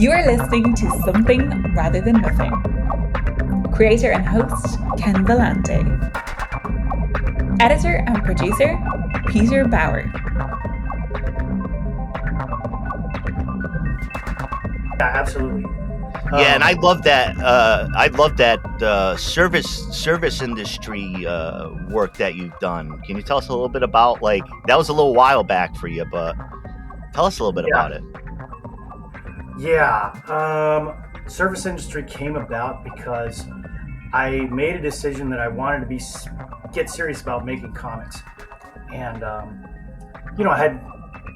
You are listening to Something Rather Than Nothing. Creator and host, Ken Vellante. Editor and producer, Peter Bauer. Yeah, absolutely. Yeah, and I love that. Service industry work that you've done. Can you tell us a little bit about, like, that was a little while back for you, but tell us a little bit about it. Yeah, service industry came about because I made a decision that I wanted to get serious about making comics, and I had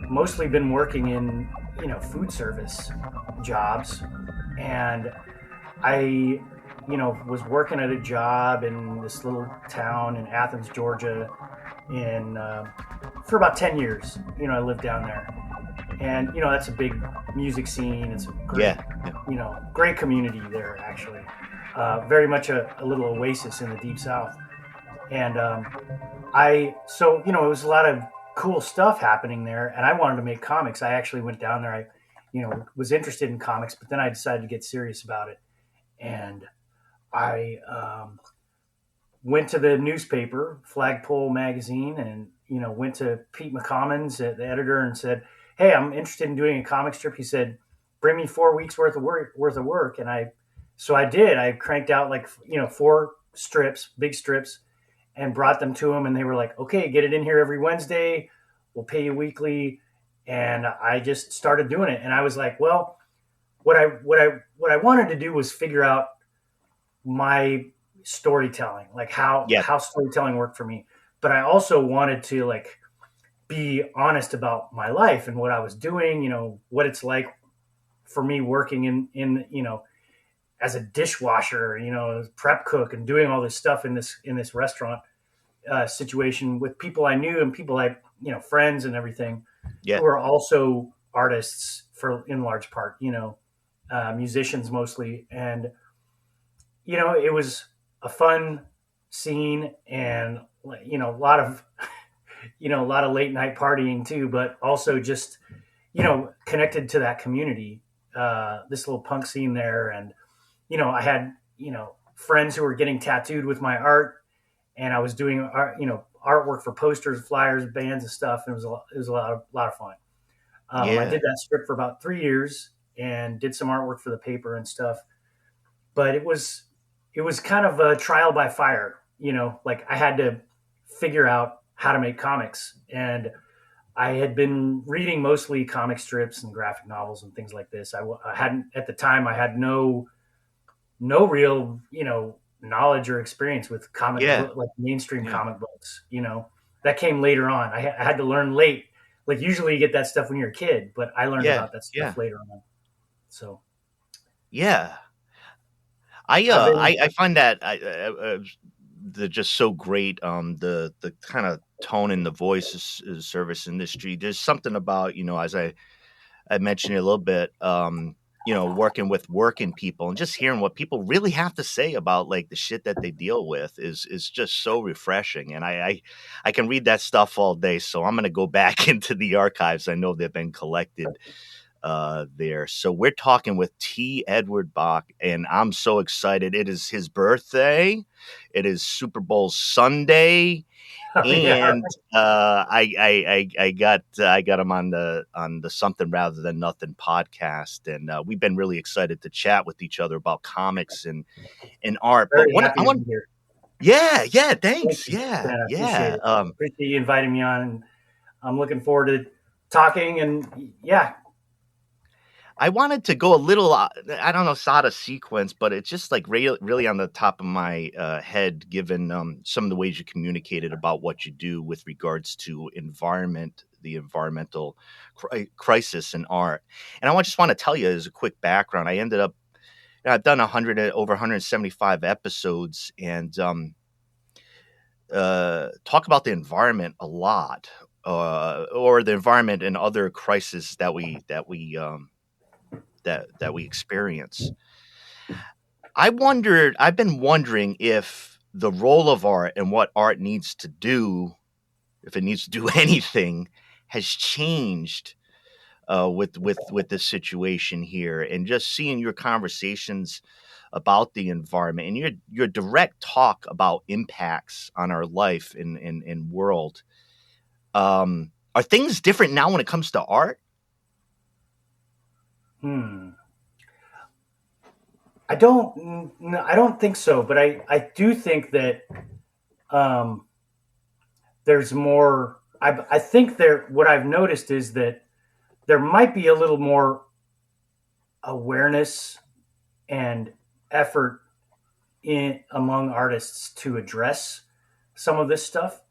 mostly been working in food service jobs, and I was working at a job in this little town in Athens, Georgia, for about 10 years. I lived down there, and that's a big music scene. It's a great, great community there, actually. Very much a little oasis in the deep south, and it was a lot of cool stuff happening there, and I wanted to make comics. I actually went down there. I was interested in comics, but then I decided to get serious about it, and I went to the newspaper, Flagpole magazine, and went to Pete McCommons, the editor, and said, "Hey, I'm interested in doing a comic strip." He said, "Bring me 4 weeks worth of work," and so I did. I cranked out 4 strips, big strips, and brought them to them, and they were like, "Okay, get it in here every Wednesday. We'll pay you weekly." And I just started doing it, and I was like, well, what I wanted to do was figure out my storytelling, like how storytelling worked for me. But I also wanted to be honest about my life and what I was doing, what it's like for me working in as a dishwasher, as prep cook, and doing all this stuff in this restaurant situation with people I knew and people friends and everything. Yeah. Who are also artists in large part, musicians mostly. And, it was a fun scene, and, a lot of late night partying too, but also just, connected to that community, this little punk scene there. And, I had, friends who were getting tattooed with my art, and I was doing art, artwork for posters, flyers, bands, and stuff. And it was a lot of fun. I did that strip for about 3 years and did some artwork for the paper and stuff. But it was kind of a trial by fire. I had to figure out how to make comics, and I had been reading mostly comic strips and graphic novels and things like this. I hadn't at the time. I had no real knowledge or experience with mainstream comic books. That came later on. I had to learn late. Usually you get that stuff when you're a kid, but I learned about that stuff later on. So I find that they're just so great. The kind of tone in the voice is service industry. There's something about, as I mentioned a little bit, working with working people and just hearing what people really have to say about the shit that they deal with is just so refreshing. And I can read that stuff all day. So I'm going to go back into the archives. I know they've been collected there. So we're talking with Edward Bak, and I'm so excited. It is his birthday. It is Super Bowl Sunday. And I got him on the Something Rather Than Nothing podcast, and we've been really excited to chat with each other about comics and art. Very happy to be here. Yeah, thanks. Yeah. Appreciate you inviting me on, and I'm looking forward to talking. And I wanted to go a little, I don't know, it's out of sequence, but it's just really on the top of my head, given some of the ways you communicated about what you do with regards to the environmental crisis in art. And I just want to tell you as a quick background, I ended up, I've done over 175 episodes, and talk about the environment a lot, or the environment and other crises that we experience. I've been wondering if the role of art and what art needs to do, if it needs to do anything, has changed with this situation here, and just seeing your conversations about the environment and your direct talk about impacts on our life and world. Are things different now when it comes to art? I don't think so, but I do think that there's more. I think what I've noticed is that there might be a little more awareness and effort among artists to address some of this stuff.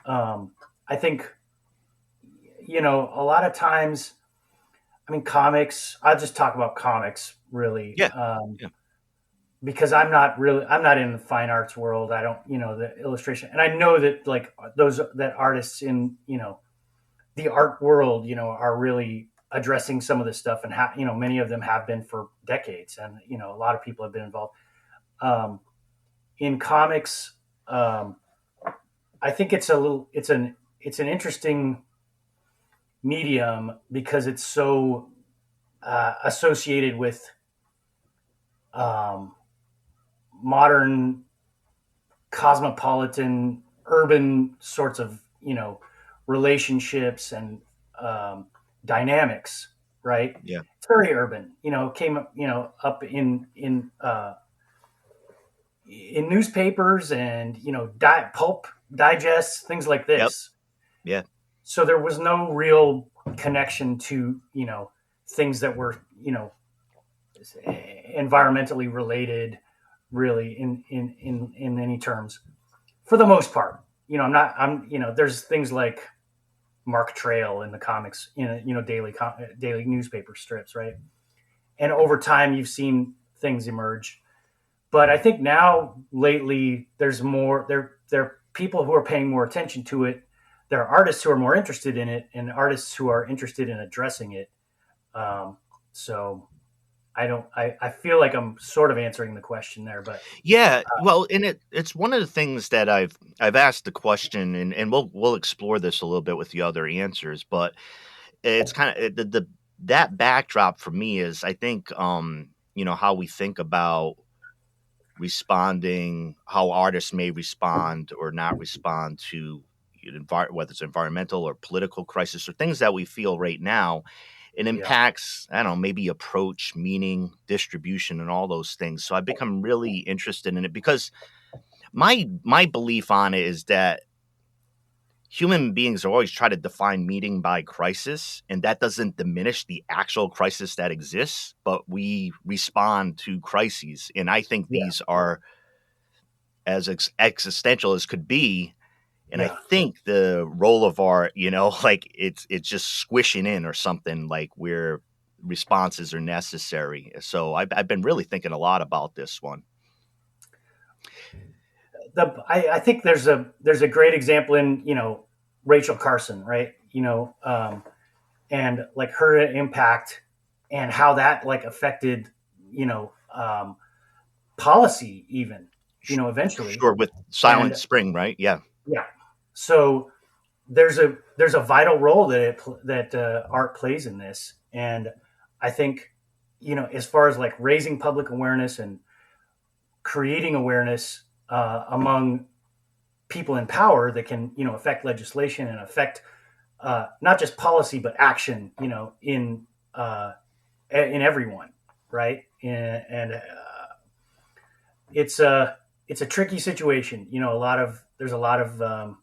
I think, a lot of times, I mean, comics. I'll just talk about comics really. Yeah. Yeah. Because I'm not in the fine arts world. I don't, the illustration, and I know that like that artists in, the art world, are really addressing some of this stuff, and many of them have been for decades, and a lot of people have been involved. In comics, I think it's an interesting medium because it's so associated with modern cosmopolitan urban sorts of relationships and dynamics, right? Yeah. It's very urban, came up in newspapers and pulp digests, things like this. Yep. Yeah. So there was no real connection to things that were environmentally related, really in any terms, for the most part. There's things like Mark Trail in the comics, daily newspaper strips, right? And over time, you've seen things emerge. But I think now, lately, there's more. There are people who are paying more attention to it. There are artists who are more interested in it, and artists who are interested in addressing it. So I feel like I'm sort of answering the question there, but yeah, well, and it's one of the things that I've asked the question, and we'll explore this a little bit with the other answers, but it's kind of that backdrop for me is, I think, how we think about responding, how artists may respond or not respond to whether it's environmental or political crisis or things that we feel right now. It impacts, I don't know, maybe approach, meaning, distribution, and all those things. So I've become really interested in it because my belief on it is that human beings are always try to define meaning by crisis, and that doesn't diminish the actual crisis that exists, but we respond to crises. And I think these are as existential as could be. And I think the role of art, like it's just squishing in or something, like where responses are necessary. So I've been really thinking a lot about this one. I think there's a great example in Rachel Carson, right? And like her impact and how that like affected policy even eventually. Sure, with Silent Spring, right? Yeah. So there's a vital role that art plays in this, and I think as far as like raising public awareness and creating awareness among people in power that can affect legislation and affect not just policy but action in everyone, right? And it's a tricky situation. There's a lot of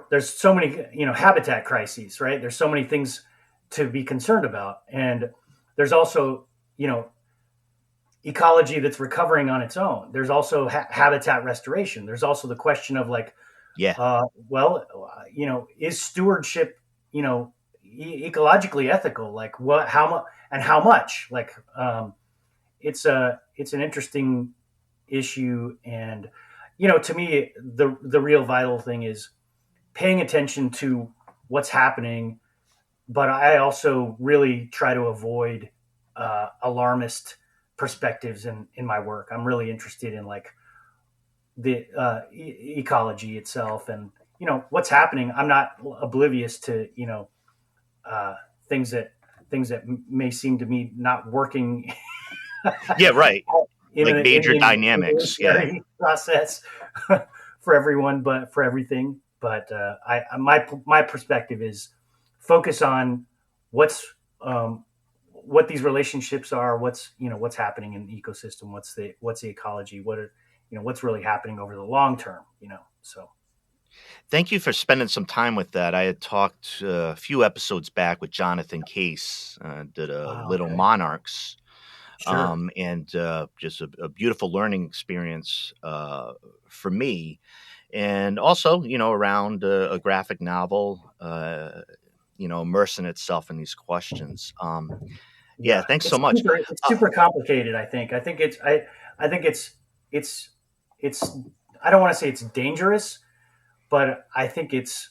there's so many habitat crises, right? There's so many things to be concerned about, and there's also ecology that's recovering on its own. There's also habitat restoration. There's also the question of like, is stewardship ecologically ethical? Like what, how much? Like it's an interesting issue, and to me, the real vital thing is paying attention to what's happening. But I also really try to avoid alarmist perspectives in my work. I'm really interested in like the ecology itself, and what's happening. I'm not oblivious to, things that may seem to me not working. Yeah, right. in Like an major in dynamics. Yeah. process for everyone, but for everything. But my perspective is focus on what's what these relationships are, what's happening in the ecosystem, what's the ecology, what's really happening over the long term. So. Thank you for spending some time with that. I had talked a few episodes back with Jonathan Case, did a Oh, Little okay. Monarchs, Sure. and just a beautiful learning experience for me. And also, around a graphic novel, immersing itself in these questions. Yeah, Yeah, thanks so much. it's super complicated. I think it's I don't want to say it's dangerous, but I think it's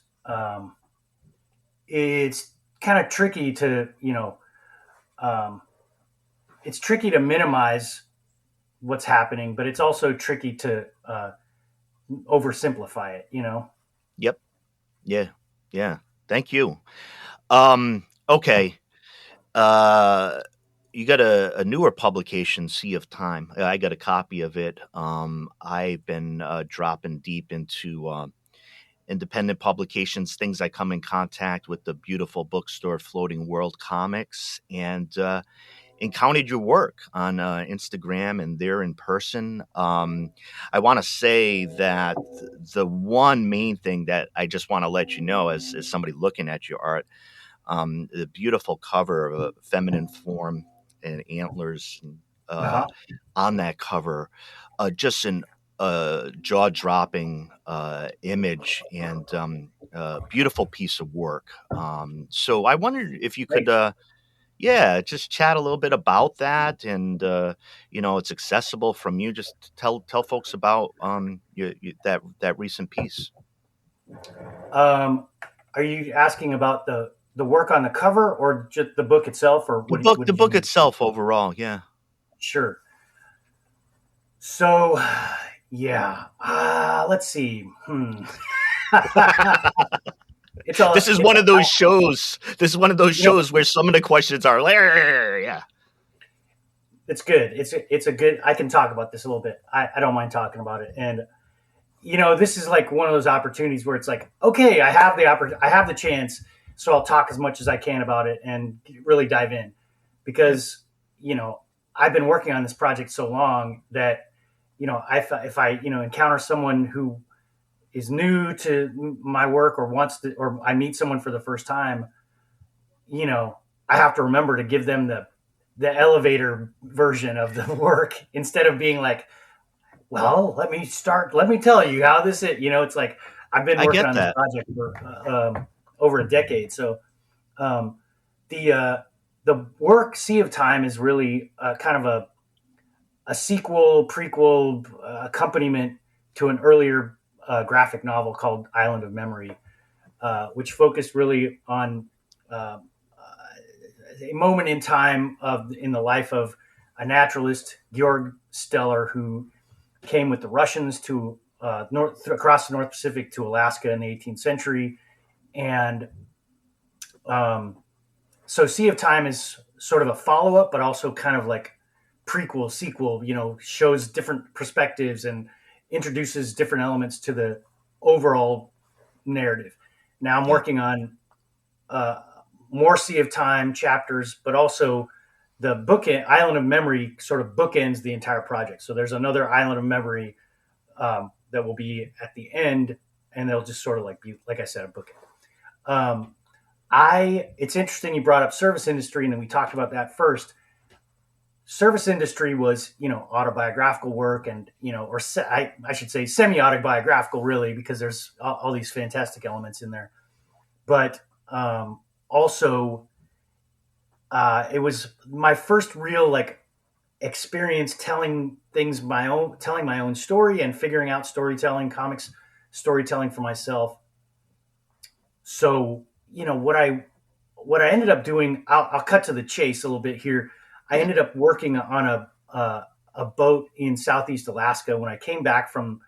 kind of tricky to um, it's tricky to minimize what's happening, but it's also tricky to oversimplify it. Yep. Yeah. Yeah. Thank you. Okay. Uh, you got a newer publication, Sea of Time. I got a copy of it. I've been dropping deep into independent publications, things I come in contact with the beautiful bookstore Floating World Comics, and encountered your work on Instagram and there in person. I want to say that the one main thing that I just want to let you know, as somebody looking at your art, the beautiful cover of a feminine form and antlers uh, Uh-huh. on that cover, just an jaw-dropping image and beautiful piece of work. So I wondered if you could, Great. yeah, just chat a little bit about that, and it's accessible from you. Just tell folks about that recent piece. Um, are you asking about the work on the cover or just the book itself, or what The did you book mean? itself overall, yeah. Sure. So, yeah. Let's see. It's all. This is It's one of those shows. This is one of those you know. shows where some of the questions are like, yeah. It's good. It's a good. I can talk about this a little bit. I don't mind talking about it. And this is like one of those opportunities where it's like, okay, I have the chance, so I'll talk as much as I can about it and really dive in, Yeah. because I've been working on this project so long that if I encounter someone who is new to my work or or I meet someone for the first time, I have to remember to give them the elevator version of the work instead of being like, well, let me tell you how this is. It's like I've been I working get on this that. project for over a decade. So um, the work Sea of Time is really kind of a sequel, prequel, accompaniment to an earlier graphic novel called Island of Memory, which focused really on a moment in time in the life of a naturalist, Georg Steller, who came with the Russians to across the North Pacific to Alaska in the 18th century. And so Sea of Time is sort of a follow-up, but also kind of like prequel, sequel, shows different perspectives and introduces different elements to the overall narrative. Now I'm Yeah. working on more Sea of Time chapters, but also the bookend Island of Memory sort of bookends the entire project. So there's another Island of Memory that will be at the end, and they'll just sort of like be, like I said, a bookend. It's interesting you brought up service industry, and then we talked about that first. Service industry was, autobiographical work, and I should say semi-autobiographical, really, because there's all these fantastic elements in there. But also, it was my first real experience telling my own story and figuring out comics storytelling for myself. So what I ended up doing, I'll cut to the chase a little bit here. I Yeah. ended up working on a boat in Southeast Alaska. When I came back from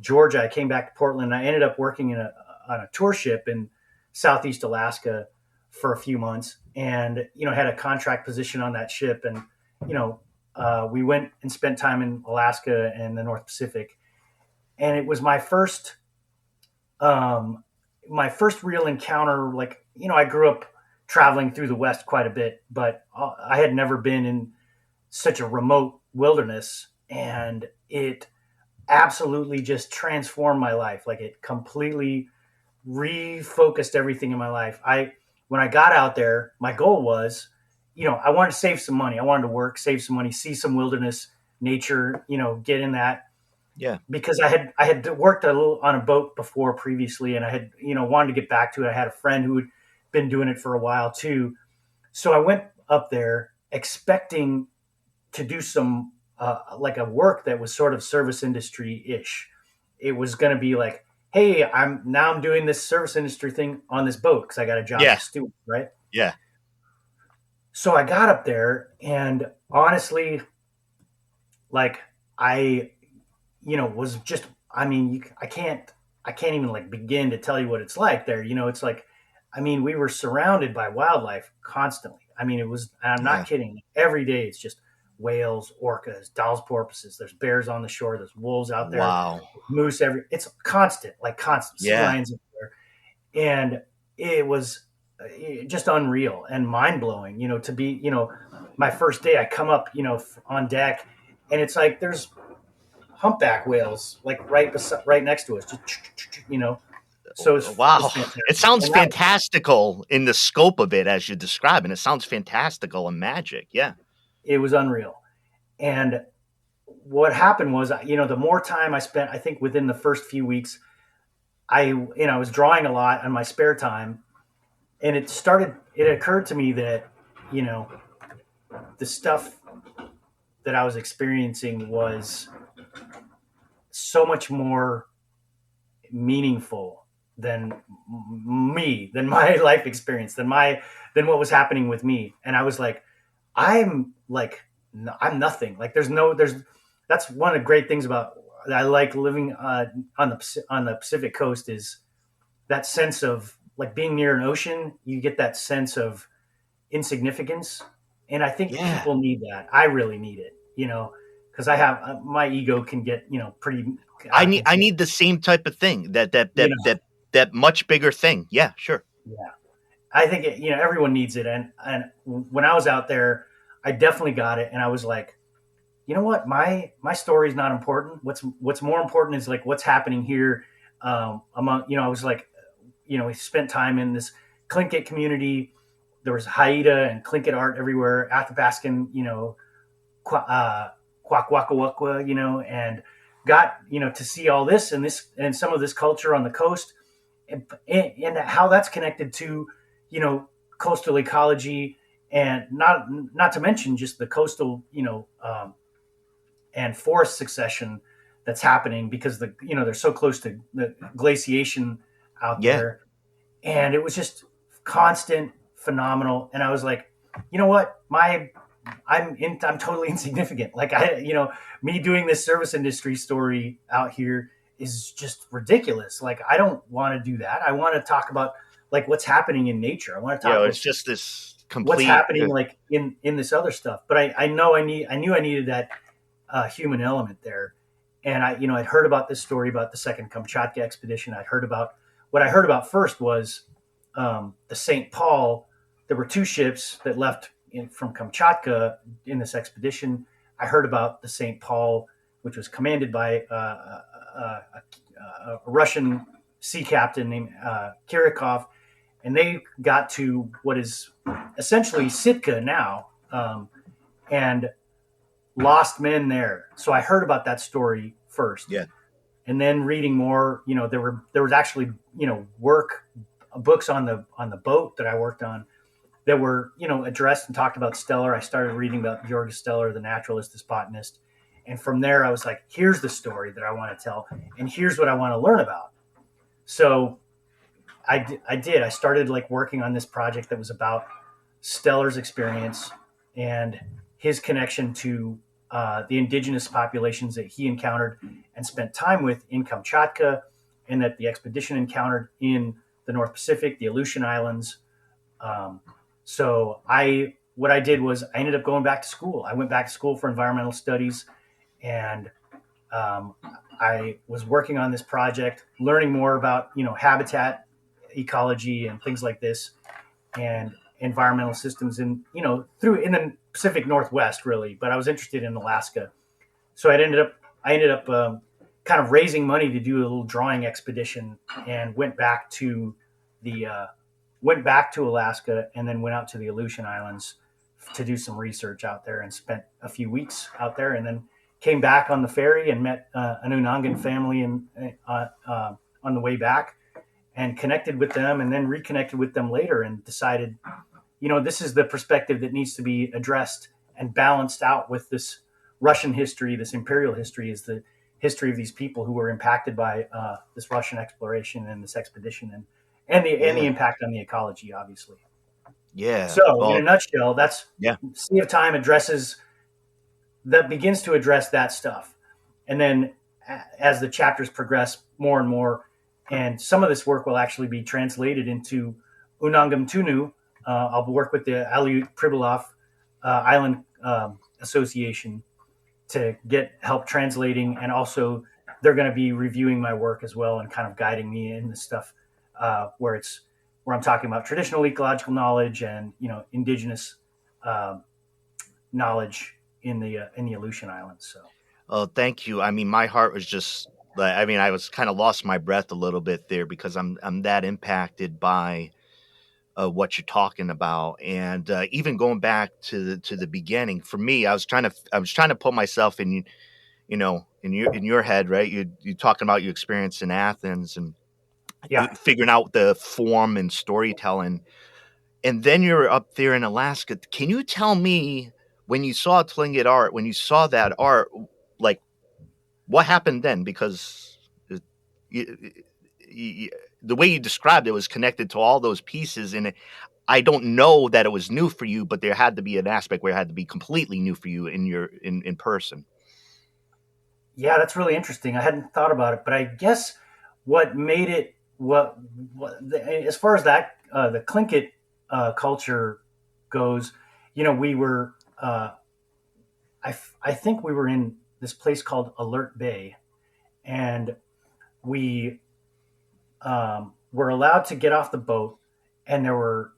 Georgia, I came back to Portland. And I ended up working in a tour ship in Southeast Alaska for a few months, and had a contract position on that ship, and we went and spent time in Alaska and the North Pacific, and it was my first real encounter. Like, I grew up traveling through the West quite a bit, but I had never been in such a remote wilderness, and it absolutely just transformed my life. Like, it completely refocused everything in my life. When I got out there, my goal was, I wanted to save some money. I wanted to work, save some money, see some wilderness, nature, get in that. Yeah. Because I had worked a little on a boat before previously, and I had, wanted to get back to it. I had a friend who had been doing it for a while too. So I went up there expecting to do some, like a work that was sort of service industry-ish. It was going to be like, hey, I'm doing this service industry thing on this boat because I got a job as a steward, right? Yeah. So I got up there, and honestly, like, I was just, I can't even like begin to tell you what it's like there. It's like, we were surrounded by wildlife constantly. I'm not kidding. Every day it's just whales, orcas, Dall's porpoises. There's bears on the shore. There's wolves out there. Wow. Moose it's constant. Sea lions everywhere. And it was just unreal and mind blowing, to be, my first day I come up, on deck, and it's like, there's humpback whales, like right next to us, So it's wow. It sounds fantastical in the scope of it as you describe, and it sounds fantastical and magic. Yeah. It was unreal. And what happened was, the more time I spent, I think within the first few weeks, I was drawing a lot on my spare time, and it occurred to me that, the stuff that I was experiencing was so much more meaningful than my life experience, than what was happening with me. And I was like, I'm nothing. Like, that's one of the great things about, I like living on the Pacific coast, is that sense of, like, being near an ocean. You get that sense of insignificance, and I think people need that. I really need it, because I have my ego can get pretty. I need the same type of thing, that much bigger thing. Yeah, sure. Yeah, I think everyone needs it, and when I was out there, I definitely got it, and I was like, you know what, my story is not important. What's more important is, like, what's happening here among. I was like, we spent time in this Tlingit community. There was Haida and Tlingit art everywhere. Athabascan, Kwakwakawakwa, and got to see all this and some of this culture on the coast, and how that's connected to coastal ecology, and not to mention just the coastal and forest succession that's happening because they're so close to the glaciation out there, and it was just constant, phenomenal. And I was like, you know what, I'm totally insignificant. Like, me doing this service industry story out here is just ridiculous. Like, I don't want to do that. I want to talk about, like, what's happening in nature. I want to talk about it's just this complete what's happening like in this other stuff. But I knew I needed that human element there. And I'd heard about this story about the second Kamchatka expedition. What I heard about first was the St. Paul. There were two ships that left from Kamchatka in this expedition. I heard about the St. Paul, which was commanded by a Russian sea captain named Kerouac, and they got to what is essentially Sitka now, and lost men there. So I heard about that story first. Yeah. And then reading more, there was actually, books on the boat that I worked on that were, addressed and talked about Steller. I started reading about Georg Steller, the naturalist, the botanist. And from there, I was like, here's the story that I want to tell, and here's what I want to learn about. So I did. I started, like, working on this project that was about Steller's experience and his connection to the indigenous populations that he encountered and spent time with in Kamchatka, and that the expedition encountered in the North Pacific, the Aleutian Islands. So what I did was I ended up going back to school. I went back to school for environmental studies, and I was working on this project, learning more about, habitat ecology and things like this, and environmental systems in the Pacific Northwest, really. But I was interested in Alaska, so I ended up kind of raising money to do a little drawing expedition, and went back to Alaska, and then went out to the Aleutian Islands to do some research out there, and spent a few weeks out there, and then came back on the ferry and met an Unangan family on the way back, and connected with them, and then reconnected with them later, and decided, this is the perspective that needs to be addressed and balanced out with this Russian history, this imperial history, is the history of these people who were impacted by this Russian exploration and this expedition, and the impact on the ecology, obviously. Yeah. So in a nutshell, that's Sea of Time begins to address that stuff. And then as the chapters progress more and more, and some of this work will actually be translated into Unangam Tunu. I'll work with the Aleut Pribilof Island Association to get help translating, and also they're going to be reviewing my work as well and kind of guiding me in the stuff where I'm talking about traditional ecological knowledge and indigenous knowledge in the Aleutian Islands. So, oh, thank you. I mean, my heart was just like, I was kind of lost my breath a little bit there, because I'm that impacted by what you're talking about, and even going back to the beginning. For me, I was trying to put myself in, in your head, right? You talking about your experience in Athens, and figuring out the form and storytelling, and then you're up there in Alaska. Can you tell me, when you saw Tlingit art, when you saw that art, like, what happened then? Because the way you described it was connected to all those pieces, and I don't know that it was new for you, but there had to be an aspect where it had to be completely new for you in person. Yeah, that's really interesting. I hadn't thought about it, but I guess what made it as far as that the Tlingit culture goes, we were I think we were in this place called Alert Bay, and we were allowed to get off the boat, and there were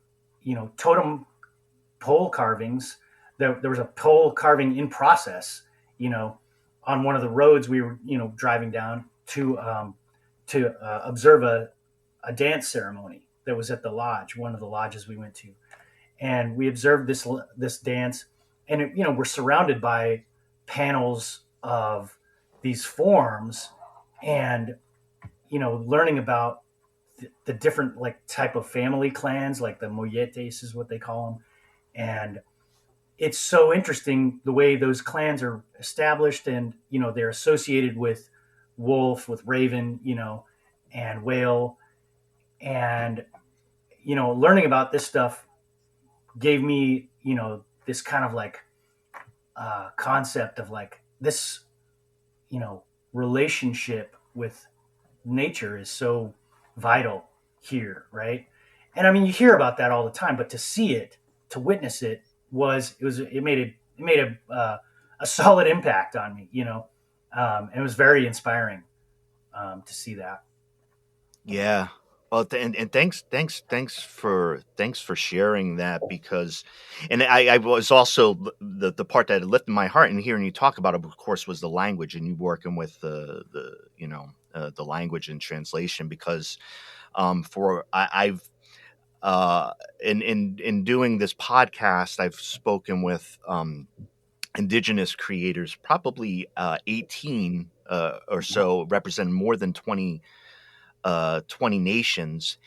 totem pole carvings. There was a pole carving in process, on one of the roads we were driving down to observe a dance ceremony that was at the lodge, one of the lodges we went to, and we observed this dance, and we're surrounded by panels of these forms, and learning about the different type of family clans, like the Moyetes is what they call them, and it's so interesting the way those clans are established, and they're associated with wolf, with raven, and whale, and learning about this stuff gave me this kind of concept of this relationship with nature is so vital here, right? And I mean, you hear about that all the time, but to see it, to witness it, it made a solid impact on me, and it was very inspiring to see that. Yeah. Well, and thanks for sharing that, because, and I was also the part that lifted my heart, and hearing you talk about it, of course, was the language, and you working with the language and translation, because I've in doing this podcast, I've spoken with indigenous creators, probably 18 or so, representing more than 20 nations,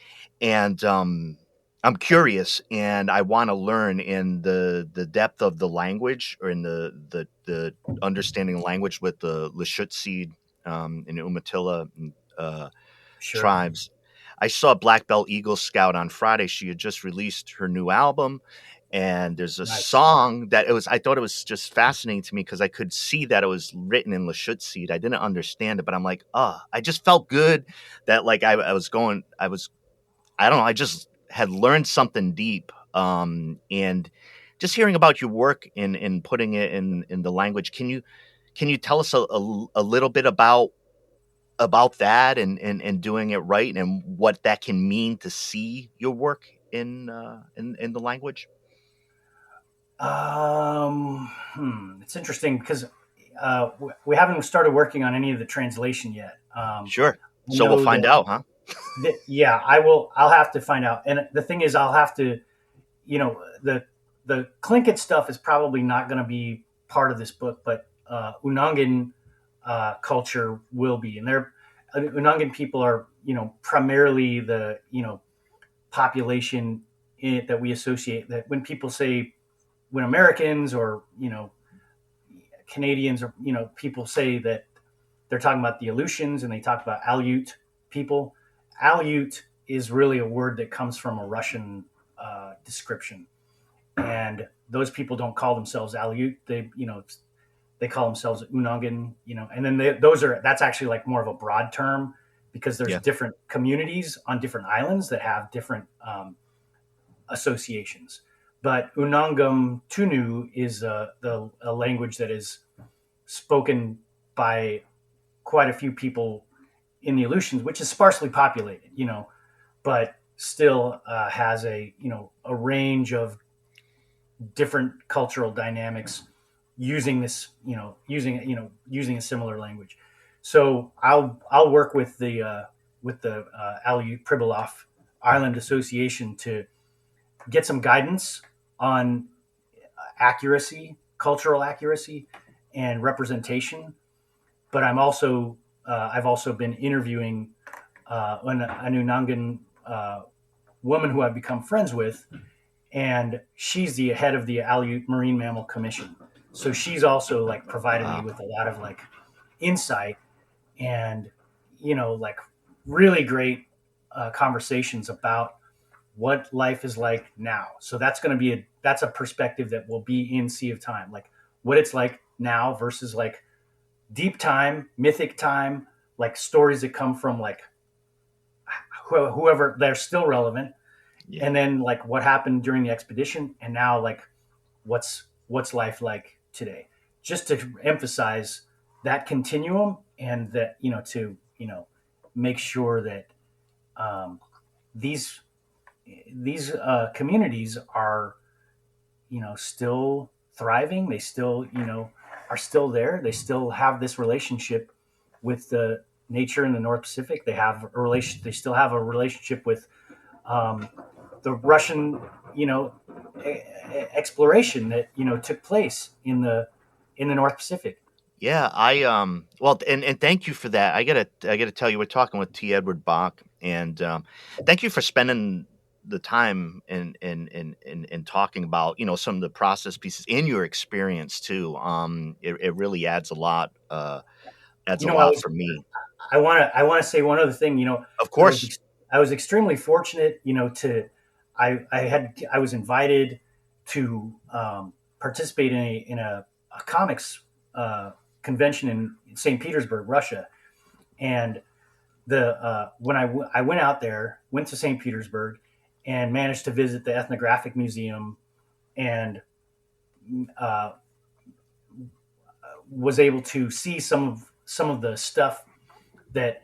and I'm curious, and I want to learn in the depth of the language, or in the understanding language with the Lashutsi and Umatilla tribes. I saw Black Belt Eagle Scout on Friday. She had just released her new album, And there's a Nice. song that I thought it was just fascinating to me because I could see that it was written in Lashut. I didn't understand it, but I'm like, I just felt good that like I don't know, I just had learned something deep. And just hearing about your work in putting it in the language, can you tell us a little bit about that and doing it right and what that can mean to see your work in the language? It's interesting because we haven't started working on any of the translation yet. Sure. I So we'll know find out, huh? yeah, I will. I'll have to find out. And the thing is, I'll have to, the Tlingit stuff is probably not going to be part of this book, but Unangan culture will be. And Unangan people are, primarily the, population that we associate, that when Americans or, Canadians or, people say that they're talking about the Aleutians and they talk about Aleut people. Aleut is really a word that comes from a Russian description. And those people don't call themselves Aleut. They call themselves Unangan, and then that's actually like more of a broad term because there's different communities on different islands that have different associations. But Unangam Tunu is a language that is spoken by quite a few people in the Aleutians, which is sparsely populated, but still has a range of different cultural dynamics using this, using a similar language. So I'll work with the Aleut Pribilof Island Association to get some guidance on cultural accuracy and representation. But I've also been interviewing an Unangan woman who I've become friends with, and she's the head of the Aleut Marine Mammal Commission. So she's also like provided me with a lot of like insight and like really great conversations about what life is like now. So that's going to be that's a perspective that will be in Sea of Time, like what it's like now versus like deep time, mythic time, like stories that come from like whoever, they're still relevant. Yeah. And then like what happened during the expedition, and now like what's life like today, just to emphasize that continuum, and that to make sure that these communities are still thriving. They still are still there. They still have this relationship with the nature in the North Pacific. They have a relation. They still have a relationship with the Russian exploration that took place in the North Pacific. Yeah, well, and thank you for that. I gotta tell you, we're talking with T. Edward Bak, and thank you for spending the time in talking about some of the process pieces in your experience too. It really adds a lot. Adds a lot for me. I want to say one other thing. Of course, I was extremely fortunate. I was invited to participate in a comics convention in St. Petersburg, Russia, and when I went out there, went to St. Petersburg, and managed to visit the ethnographic museum, and was able to see some of the stuff that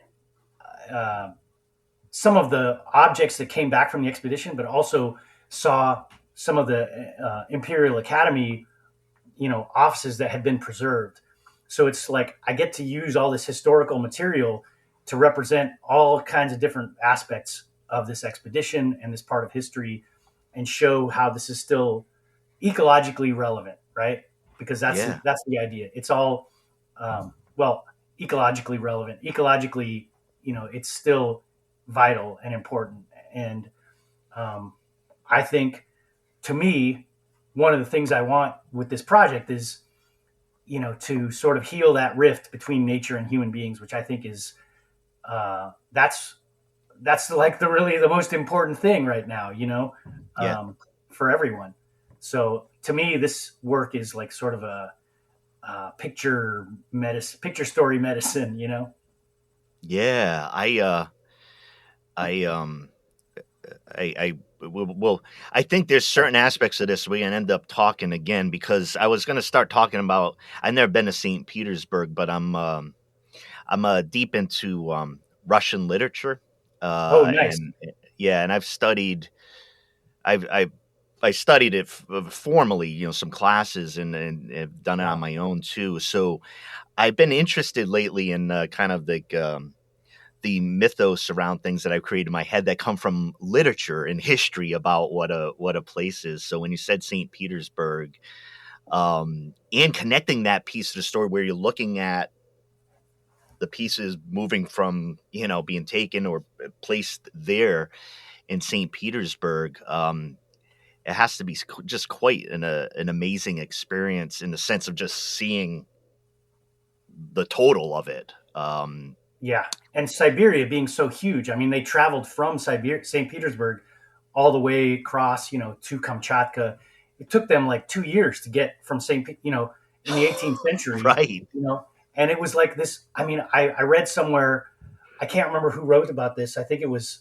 some of the objects that came back from the expedition, but also saw some of the Imperial Academy, offices that had been preserved. So it's like I get to use all this historical material to represent all kinds of different aspects of this expedition and this part of history, and show how this is still ecologically relevant, right? Because that's the idea. It's all ecologically relevant. Ecologically, it's still vital and important. And I think, to me, one of the things I want with this project is, to sort of heal that rift between nature and human beings, which I think is that's like the most important thing right now, for everyone. So to me, this work is like sort of a picture story medicine, you know? Yeah, I well, I think there's certain aspects of this we can end up talking again because I was going to start talking about. I've never been to St. Petersburg, but I'm deep into Russian literature, Oh, nice. and yeah, and I've I studied it formally, some classes, and have done it on Wow. my own too. So I've been interested lately in kind of the mythos around things that I've created in my head that come from literature and history about what a place is. So when you said St. Petersburg, and connecting that piece to the story where you're looking at the pieces moving from being taken or placed there in St. Petersburg, it has to be just quite an amazing experience in the sense of just seeing the total of it. Yeah. And Siberia being so huge. I mean, they traveled from Siberia, St. Petersburg, all the way across, to Kamchatka. It took them like 2 years to get from in the 18th century, Right. and it was like this. I mean, I read somewhere, I can't remember who wrote about this. I think it was,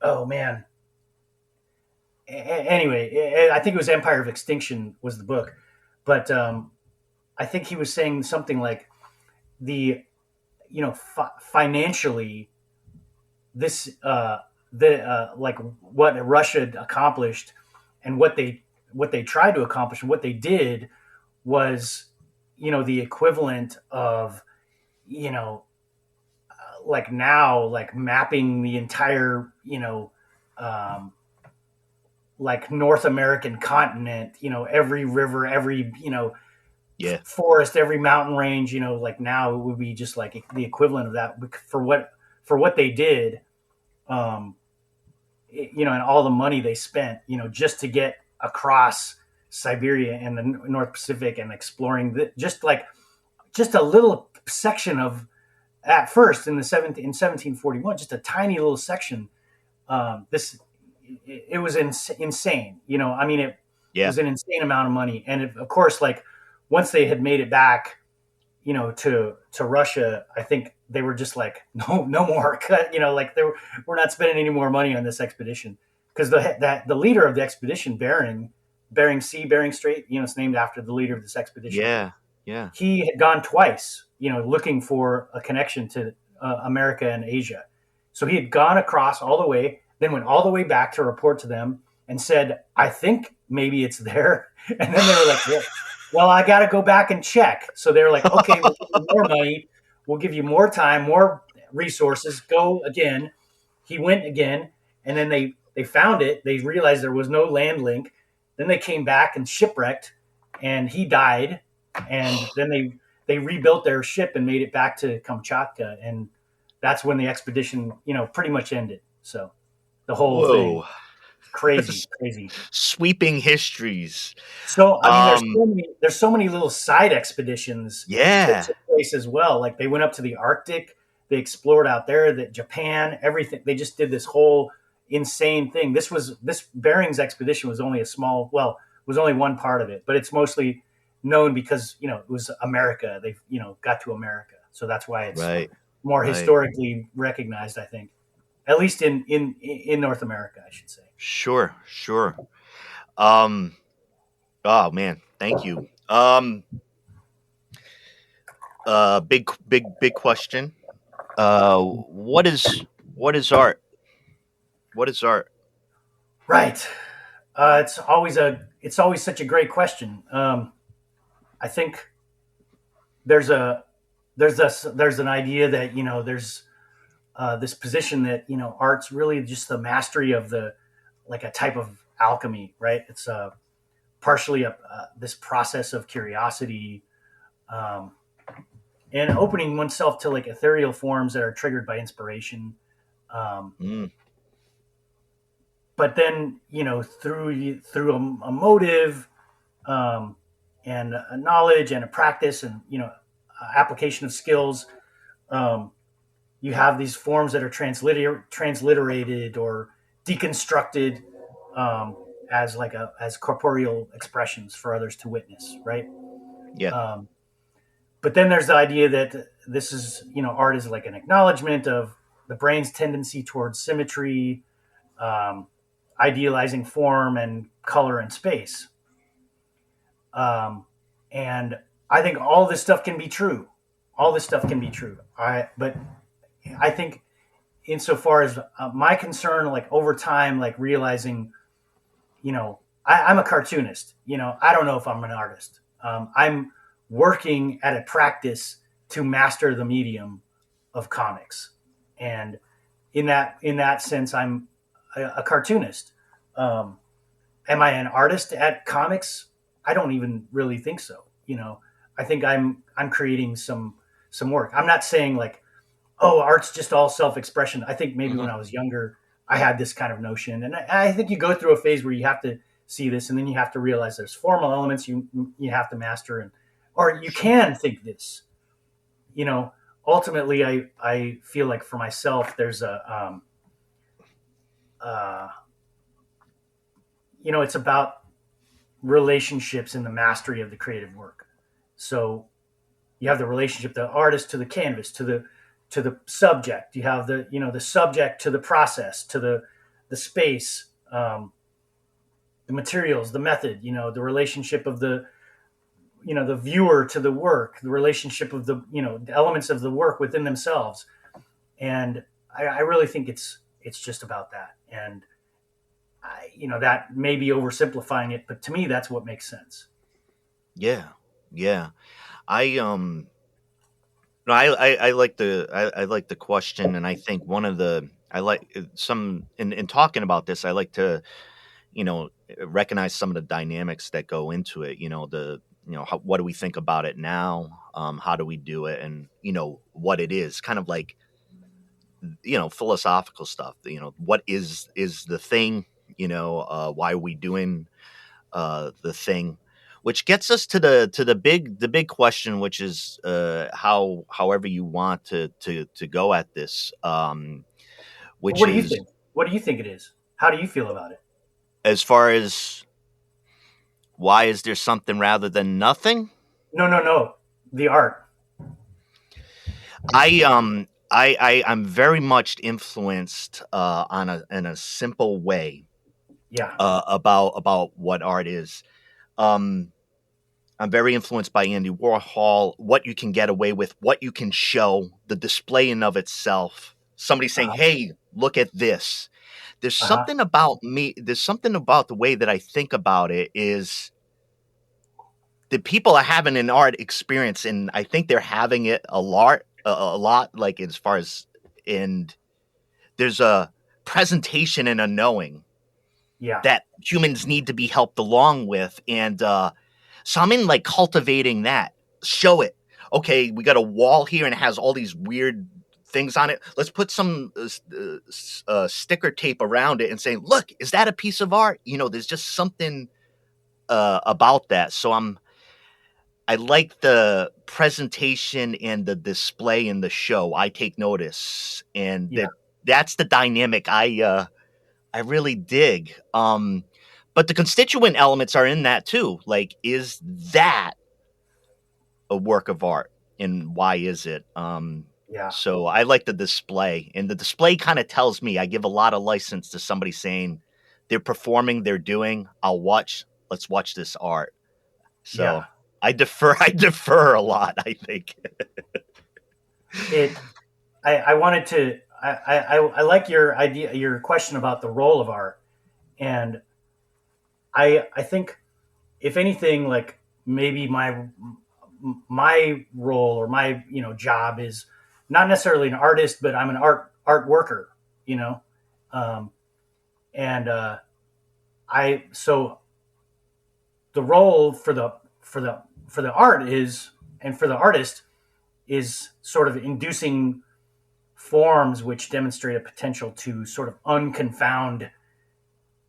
oh man. Anyway, I think it was Empire of Extinction was the book, but I think he was saying something like the, financially, this like what Russia accomplished and what they tried to accomplish and what they did was the equivalent of like now, like mapping the entire um, like North American continent, every river, every Yeah. forest, every mountain range, like now it would be just like the equivalent of that for what they did, um, and all the money they spent, just to get across Siberia and the North Pacific and exploring just a little section of at first in 1741, just a tiny little section. This it was insane. I mean, it Yeah. was an insane amount of money, and of course, like once they had made it back, to Russia, I think they were just like, no more, like we're not spending any more money on this expedition because the leader of the expedition, Bering Sea, Bering Strait, it's named after the leader of this expedition. Yeah. Yeah. He had gone twice, looking for a connection to America and Asia. So he had gone across all the way, then went all the way back to report to them and said, I think maybe it's there. And then they were like, well, I got to go back and check. So they're like, okay, we'll give you more money. We'll give you more time, more resources. Go again. He went again. And then they found it. They realized there was no land link. Then they came back and shipwrecked and he died. And then they rebuilt their ship and made it back to Kamchatka. And that's when the expedition, pretty much ended. So the whole thing. Crazy. Sweeping histories. So I mean, there's so many little side expeditions Yeah. that took place as well. Like they went up to the Arctic, they explored out there, that Japan, everything. They just did this whole insane thing. This Bering's expedition was only was only one part of it, but it's mostly known because it was America. They got to America, so that's why it's Right. more Right. historically recognized. I think, at least in North America, I should say. Sure. Oh man, thank you. Big question. What is art? What is art? Right. It's always such a great question. I think there's an idea that there's this position that art's really just the mastery of like a type of alchemy, right? It's partially this process of curiosity, and opening oneself to like ethereal forms that are triggered by inspiration. But then through a motive, and a knowledge and a practice and application of skills, you have these forms that are transliterated or deconstructed, as as corporeal expressions for others to witness, right? Yeah. But then there's the idea that this is, art is like an acknowledgement of the brain's tendency towards symmetry, um, idealizing form and color and space. And I think all this stuff can be true. All this stuff can be true. But I think insofar as my concern, like over time, like realizing, I'm a cartoonist. I don't know if I'm an artist. I'm working at a practice to master the medium of comics, and in that sense, I'm a cartoonist. Um, am I an artist at comics? I don't even really think so. I think I'm creating some work. I'm not saying like, oh, art's just all self-expression. I think maybe when I was younger, I had this kind of notion, and I think you go through a phase where you have to see this, and then you have to realize there's formal elements you have to master, or you can think this. Ultimately, I feel like for myself, there's it's about relationships in the mastery of the creative work. So you have the relationship, the artist to the canvas, to the subject. You have the subject to the process, to the space, the materials, the method. The relationship of the viewer to the work, the relationship of the elements of the work within themselves. And I really think it's just about that. And that may be oversimplifying it, but to me, that's what makes sense. Yeah. Yeah. I no, I like I like the question, and I think one of the I like some in talking about this, I like to recognize some of the dynamics that go into it. What do we think about it now? How do we do it, and what it is, kind of like philosophical stuff. What is the thing? Why are we doing the thing? Which gets us to the big question, which is however you want to go at this, which What do you is think? What do you think it is? How do you feel about it? as far as why is there something rather than nothing? No. The art. I'm very much influenced in a simple way Yeah. about what art is. Um, I'm very influenced by Andy Warhol, what you can get away with, what you can show, the display in of itself. Somebody saying, Uh-huh. "Hey, look at this." There's Uh-huh. something about me. There's something about the way that I think about it is the people are having an art experience, and I think they're having it a lot. Like as far as and there's a presentation and a knowing Yeah. that humans need to be helped along with, and so I'm in like cultivating that. Show it. Okay, we got a wall here and it has all these weird things on it. Let's put some sticker tape around it and say, look, is that a piece of art? There's just something about that. So I like the presentation and the display in the show. I take notice, and Yeah. that's the dynamic I really dig. But the constituent elements are in that too. Like, is that a work of art, and why is it? Yeah. So I like the display, and the display kind of tells me. I give a lot of license to somebody saying they're performing, they're doing. Let's watch this art. So Yeah. I defer. I defer a lot, I think. It. I wanted to. I like your idea, your question about the role of art, and I think if anything, like maybe my role or my job is not necessarily an artist, but I'm an art worker. You know, um, and I so the role for the art is, and for the artist is sort of inducing forms which demonstrate a potential to sort of unconfound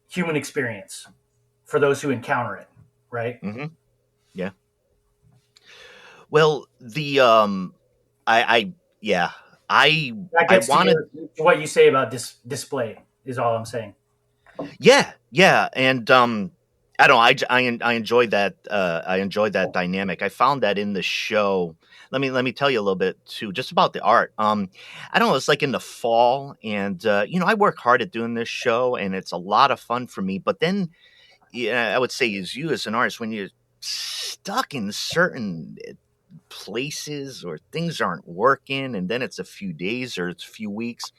human experience for those who encounter it, right? Hmm. Yeah. Well, I yeah, That I gets to wanted. what you say about display is all I'm saying. Yeah, Yeah, and I don't know. I enjoyed that. I enjoyed that dynamic. I found that in the show. Let me tell you a little bit too, just about the art. I don't know. It's like in the fall, and I work hard at doing this show, and it's a lot of fun for me. But then, yeah, I would say, as an artist, when you're stuck in certain places or things aren't working, and then it's a few days or it's a few weeks,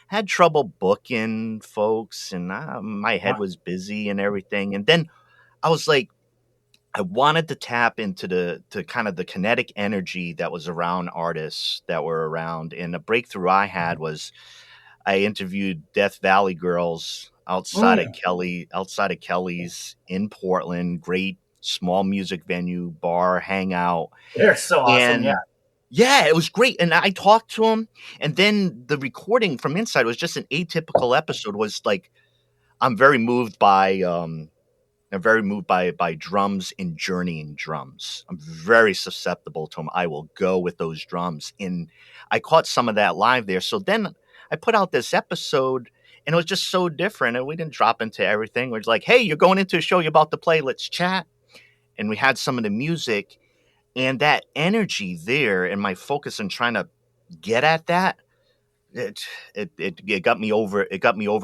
had trouble booking folks, and my head Wow. was busy and everything. And then I was like, I wanted to tap into the kind of the kinetic energy that was around artists that were around. And the breakthrough I had was I interviewed Death Valley Girls Mm, outside of Kelly's in Portland. Great small music venue, bar, hangout. they're so awesome. Yeah. And yeah, it was great. And I talked to him. And then the recording from inside was just an atypical episode. Was like, I'm very moved by drums and journeying drums. I'm very susceptible to them. I will go with those drums. And I caught some of that live there. So then I put out this episode, and it was just so different. And we didn't drop into everything. We're just like, hey, you're going into a show you're about to play. Let's chat. And we had some of the music and that energy there, and my focus on trying to get at that. It got me over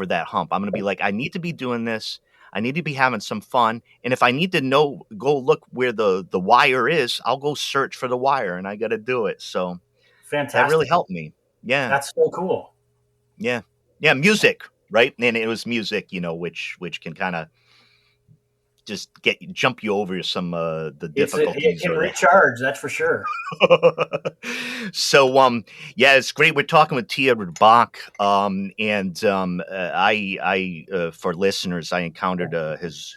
that hump. I'm gonna be like, I need to be doing this. I need to be having some fun. And if I need to go look where the wire is, I'll go search for the wire, and I got to do it. So that really Fantastic. helped me. Yeah. That's so cool. Yeah. Yeah. Music. Right. And it was music, which can kind of just jump you over some, the It difficulties can or recharge. That's for sure. So yeah, it's great. We're talking with Edward Bak, and I for listeners, I encountered his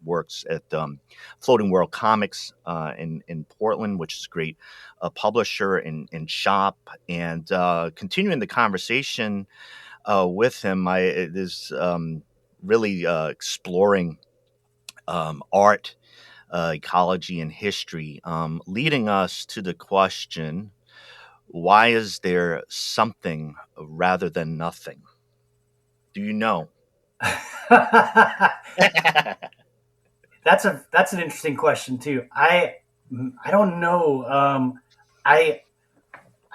works at Floating World Comics in Portland, which is great, a publisher and shop, and continuing the conversation with him, I is really exploring art, ecology, and history, leading us to the question: why is there something rather than nothing? Do you know? That's an interesting question too. I don't know. I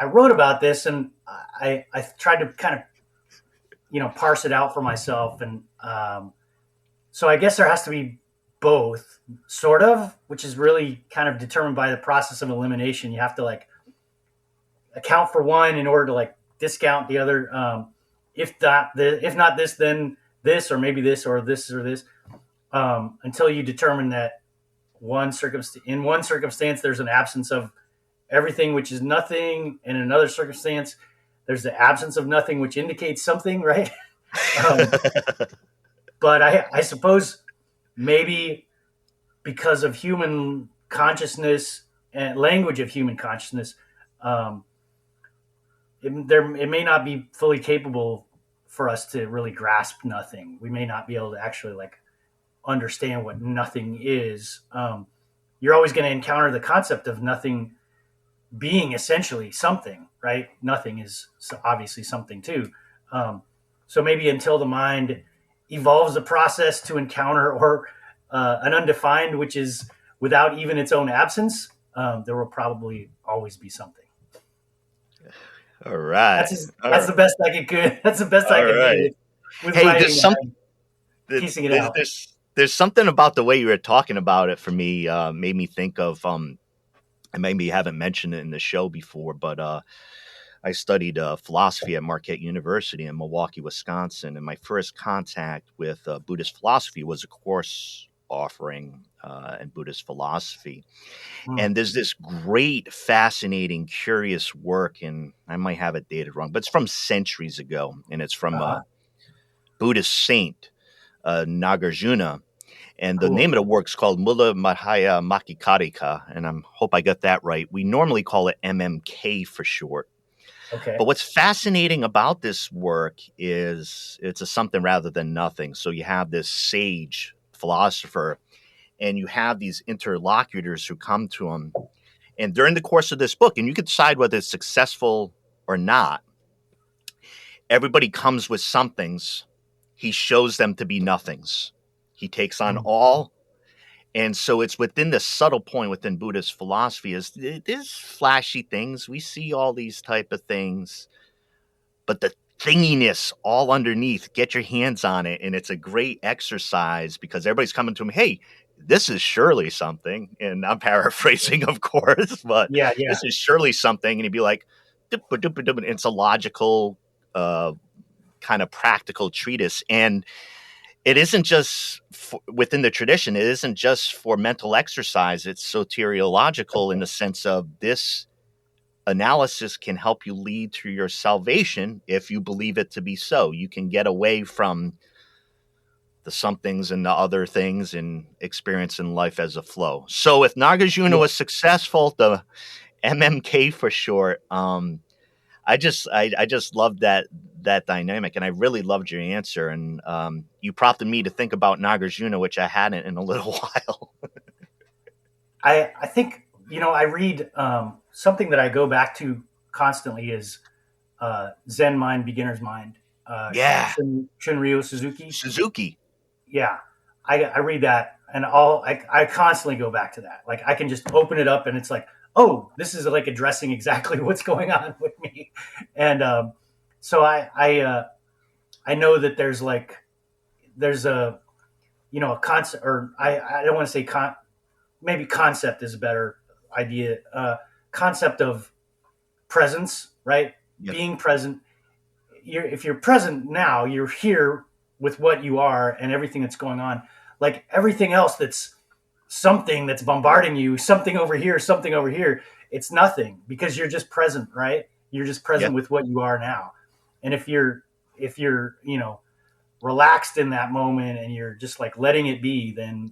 wrote about this, and I tried to kind of parse it out for myself, and so I guess there has to be both, sort of, which is really kind of determined by the process of elimination. You have to like account for one in order to like discount the other. If not this, then this, or maybe this, or this, or this, until you determine that in one circumstance there's an absence of everything, which is nothing, and in another circumstance there's the absence of nothing, which indicates something, right? um, but I suppose maybe because of human consciousness and language of human consciousness, um, it may not be fully capable for us to really grasp nothing. We may not be able to actually like understand what nothing is. You're always going to encounter the concept of nothing being essentially something, right? Nothing is obviously something too. So maybe until the mind evolves a process to encounter or an undefined, which is without even its own absence, there will probably always be something. All right. That's the best I could. That's the best I All could right. do with Hey, writing, piecing it there's, out. there's something about the way you were talking about it for me, made me think of, I maybe haven't mentioned it in the show before, but I studied philosophy at Marquette University in Milwaukee, Wisconsin, and my first contact with Buddhist philosophy was a course offering in Buddhist philosophy. Hmm. And there's this great, fascinating, curious work, and I might have it dated wrong, but it's from centuries ago, and it's from Uh-huh. Buddhist saint Nagarjuna. And the Cool. name of the work is called Mula Madhya Makikarika, and I hope I got that right. We normally call it MMK for short. Okay. But what's fascinating about this work is it's a something rather than nothing. So you have this sage philosopher, and you have these interlocutors who come to him. And during the course of this book, and you can decide whether it's successful or not, everybody comes with somethings. He shows them to be nothings. He takes on all. And so it's within the subtle point within Buddhist philosophy is there's flashy things. We see all these type of things, but the thinginess all underneath, get your hands on it. And it's a great exercise because everybody's coming to him, hey, this is surely something. And I'm paraphrasing, of course, but Yeah. this is surely something. And he'd be like, it's a logical, kind of practical treatise. And it isn't just within the tradition. It isn't just for mental exercise. It's soteriological in the sense of this analysis can help you lead to your salvation if you believe it to be so. You can get away from the somethings and the other things and experiencing life as a flow. So if Nagarjuna was successful, the MMK for short, I just loved that dynamic, and I really loved your answer. And you prompted me to think about Nagarjuna, which I hadn't in a little while. I think, I read something that I go back to constantly is Zen Mind, Beginner's Mind. Shunryu Suzuki. Yeah, I read that, and I constantly go back to that. Like I can just open it up, and it's like, oh, this is like addressing exactly what's going on with me. And so I know that there's a, a concept, or I don't want to say maybe concept is a better idea. Concept of presence, right? Yep. Being present. If you're present now, you're here with what you are and everything that's going on. Like everything else that's something that's bombarding you, something over here, it's nothing because you're just present, right? You're just present with what you are now. And if you're, relaxed in that moment and you're just like letting it be, then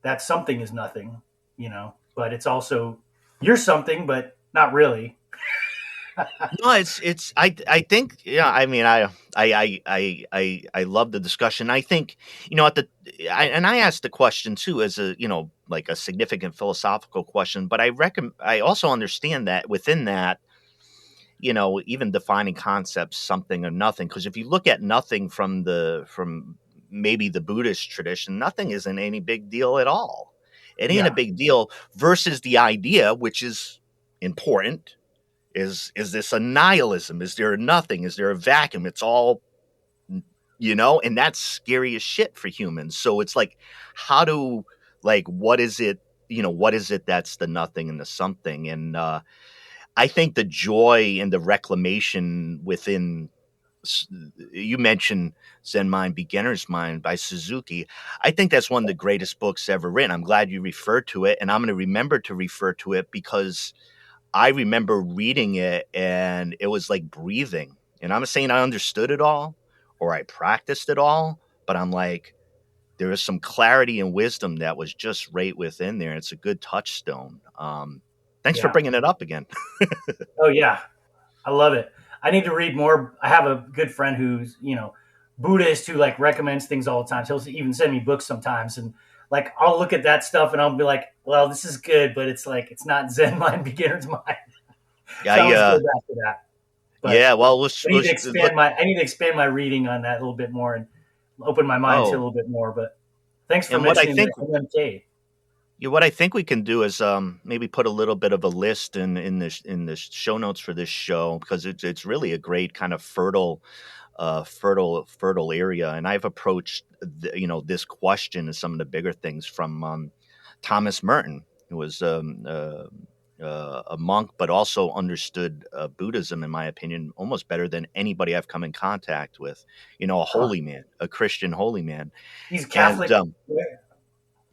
that something is nothing, but it's also, you're something, but not really. No, I think, I mean, I love the discussion. I think, I asked the question too, as a, like a significant philosophical question, but I also understand that within that, even defining concepts, something or nothing, because if you look at nothing from maybe the Buddhist tradition, nothing isn't any big deal at all. It ain't a big deal versus the idea, which is important. Is this a nihilism? Is there a nothing? Is there a vacuum? It's all, and that's scary as shit for humans. So it's like, what is it? What is it that's the nothing and the something? And I think the joy and the reclamation within, you mentioned Zen Mind, Beginner's Mind by Suzuki. I think that's one of the greatest books ever written. I'm glad you referred to it, and I'm going to remember to refer to it because I remember reading it and it was like breathing. And I'm not saying I understood it all or I practiced it all, but I'm like, there is some clarity and wisdom that was just right within there. It's a good touchstone. Thanks for bringing it up again. Oh yeah. I love it. I need to read more. I have a good friend who's, Buddhist who like recommends things all the time. So he'll even send me books sometimes. And like, I'll look at that stuff and I'll be like, well, this is good, but it's like, it's not Zen Mind, Beginner's Mind. Yeah. So I'll go back to that. But I need to expand my reading on that a little bit more and open my mind to a little bit more. But thanks for mentioning MMK. Yeah, what I think we can do is maybe put a little bit of a list in the show notes for this show because it's really a great kind of fertile area. And I've approached this question as some of the bigger things from Thomas Merton, who was a monk, but also understood Buddhism, in my opinion, almost better than anybody I've come in contact with. A holy man, a Christian holy man. He's Catholic. And,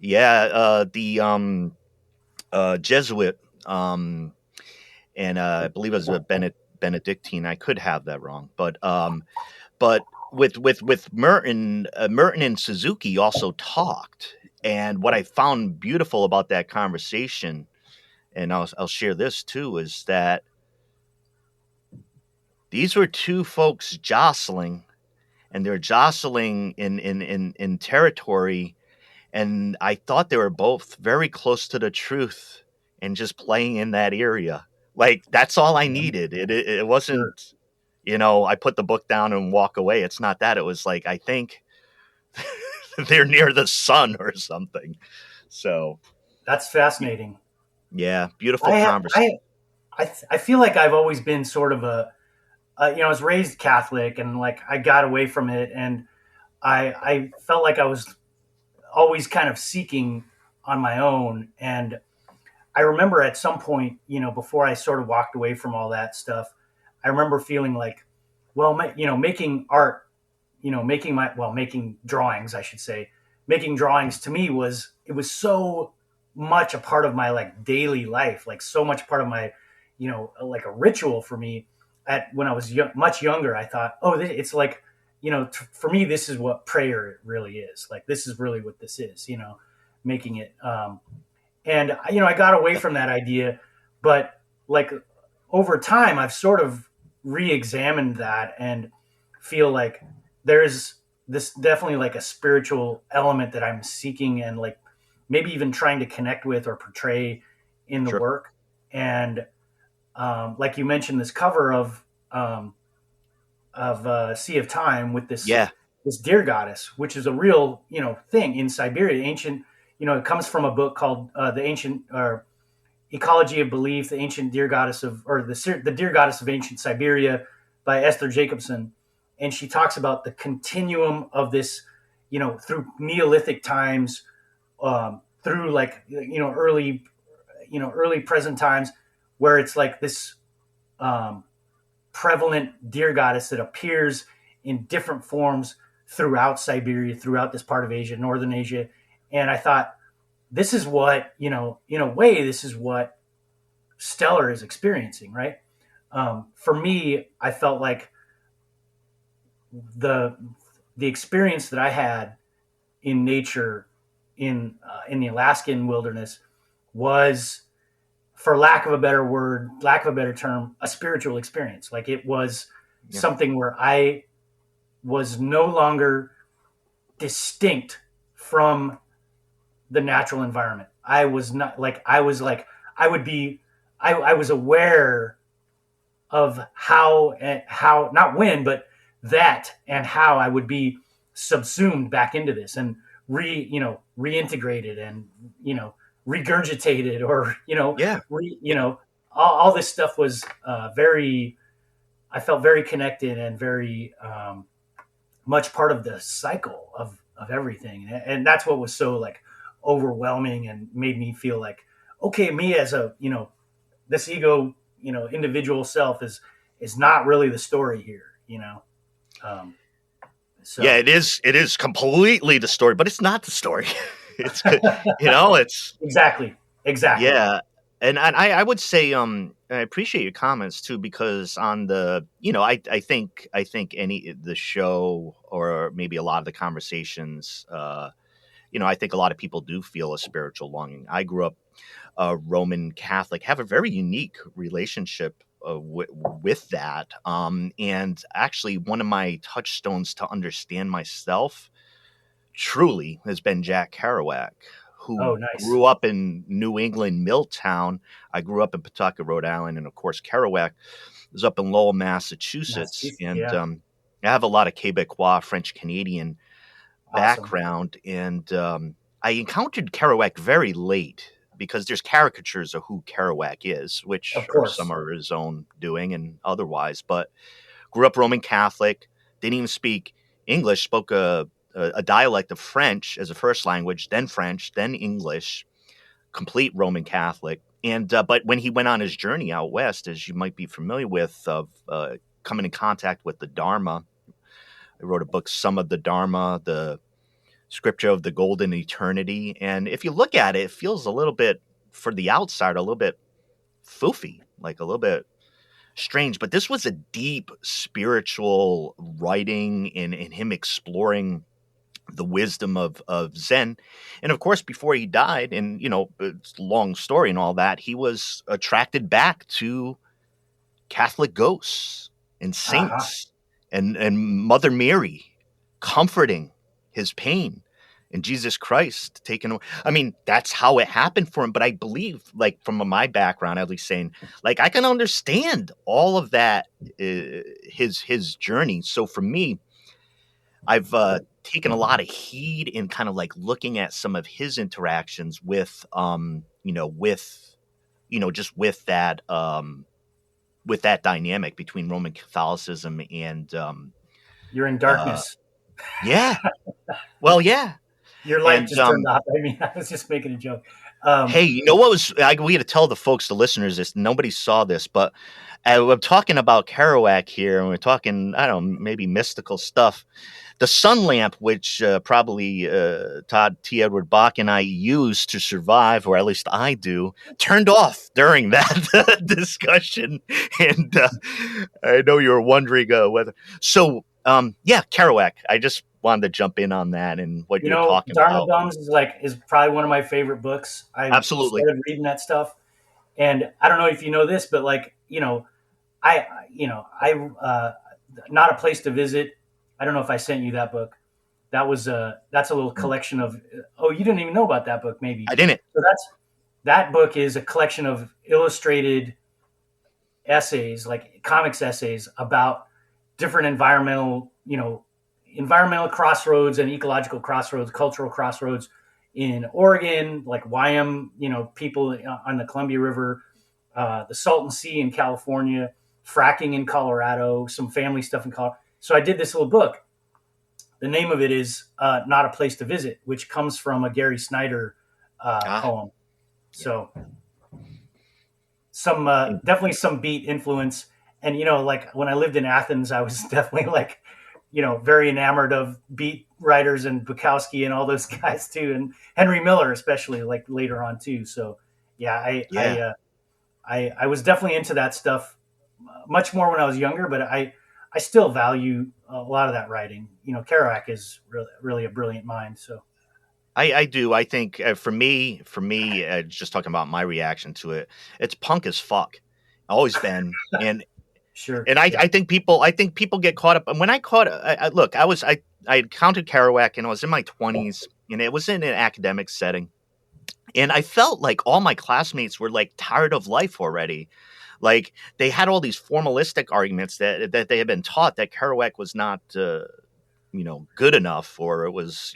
the Jesuit, and I believe it was a Benedictine. I could have that wrong, but with Merton, Merton and Suzuki also talked, and what I found beautiful about that conversation, and I'll share this too, is that these were two folks jostling, and they're jostling in territory. And I thought they were both very close to the truth and just playing in that area. Like, that's all I needed. It wasn't, I put the book down and walk away. It's not that. It was like, I think they're near the sun or something. So That's fascinating. yeah, beautiful I conversation. I feel like I've always been sort of I was raised Catholic, and like I got away from it, and I felt like I was always kind of seeking on my own. And I remember at some point, before I sort of walked away from all that stuff, I remember feeling like, well, making art, making drawings, I should say, making drawings to me it was so much a part of my like daily life, like so much part of my, like a ritual for me. When I was much younger, I thought, oh, it's like, for me, this is what prayer really is. Like, this is really what this is, making it. And I got away from that idea, but like over time, I've sort of re-examined that and feel like there's this definitely like a spiritual element that I'm seeking and like maybe even trying to connect with or portray in the Sure. work. And like you mentioned, this cover of Sea of Time with this deer goddess, which is a real thing in Siberia, ancient. It comes from a book called the Ancient or Ecology of Belief, the Ancient Deer Goddess the Deer Goddess of Ancient Siberia by Esther Jacobson, and she talks about the continuum of this, through Neolithic times, through like early present times, where it's like this prevalent deer goddess that appears in different forms throughout Siberia, throughout this part of Asia, Northern Asia. And I thought, this is what, in a way, this is what Stellar is experiencing, right? For me, I felt like the experience that I had in nature in the Alaskan wilderness was, for lack of a better term, a spiritual experience. Like, it was something where I was no longer distinct from the natural environment. I was not like, I was like, I would be, I was aware of how, not when, but that, and how I would be subsumed back into this and reintegrated and, regurgitated, or, all this stuff was I felt very connected and very much part of the cycle of everything. And that's what was so like overwhelming and made me feel like, okay, me as a, this ego, individual self is not really the story here, so Yeah, it is completely the story, but it's not the story. It's it's exactly. Yeah. And I would say I appreciate your comments too, because on the I think the show, or maybe a lot of the conversations, I think a lot of people do feel a spiritual longing. I grew up Roman Catholic, have a very unique relationship with that. And actually, one of my touchstones to understand myself truly has been Jack Kerouac, who Oh, nice. grew up in New England, Milltown. I grew up in Pawtucket, Rhode Island. And of course, Kerouac was up in Lowell, Massachusetts. And Yeah. I have a lot of Quebecois, French Canadian Awesome. background. And I encountered Kerouac very late, because there's caricatures of who Kerouac is, which Of course. some are his own doing and otherwise. But grew up Roman Catholic, didn't even speak English, spoke a dialect of French as a first language, then French, then English, complete Roman Catholic. And but when he went on his journey out west, as you might be familiar with, of coming in contact with the Dharma, I wrote a book, Some of the Dharma, the Scripture of the Golden Eternity. And if you look at it, it feels a little bit, for the outsider, a little bit foofy, like a little bit strange. But this was a deep spiritual writing in him exploring the wisdom of Zen. And of course, before he died, and it's a long story and all that, he was attracted back to Catholic ghosts and saints and Mother Mary comforting his pain, and Jesus Christ taking away. I mean, that's how it happened for him. But I believe, like, from my background, at least, saying, like, I can understand all of that, his journey. So for me, I've taken a lot of heed in kind of like looking at some of his interactions with, just with that dynamic between Roman Catholicism and, You're in uh, darkness. yeah, well, yeah. Your light And, just turned off. I mean, I was just making a joke. hey, we had to tell the folks, the listeners, this, nobody saw this, but we're talking about Kerouac here, and we're talking, I don't know, maybe mystical stuff. The sun lamp, which probably Todd T. Edward Bak and I use to survive, or at least I do, turned off during that discussion. And I know you were wondering whether. So, Kerouac. I just wanted to jump in on that and what you're talking Dharma about. Gums is probably one of my favorite books. I Absolutely started reading that stuff, and I don't know if you know this, but Not a Place to Visit. I don't know if I sent you that book. That's a little collection of. Oh, you didn't even know about that book, maybe. I didn't. So that book is a collection of illustrated essays, like comics essays about different environmental crossroads and ecological crossroads, cultural crossroads in Oregon, like YM, people on the Columbia River, the Salton Sea in California, fracking in Colorado, some family stuff in Colorado. So I did this little book. The name of it is Not a Place to Visit, which comes from a Gary Snyder poem. So definitely some beat influence. And, like when I lived in Athens, I was definitely very enamored of beat writers and Bukowski and all those guys too. And Henry Miller, especially like later on too. So I was definitely into that stuff much more when I was younger, but I still value a lot of that writing. Kerouac is really a brilliant mind. So I do. I think for me, just talking about my reaction to it, it's punk as fuck. Always been. And sure. And I think people get caught up. And when I encountered Kerouac and I was in my 20s, and it was in an academic setting. And I felt like all my classmates were like tired of life already. Like they had all these formalistic arguments that they had been taught that Kerouac was not, good enough, or it was,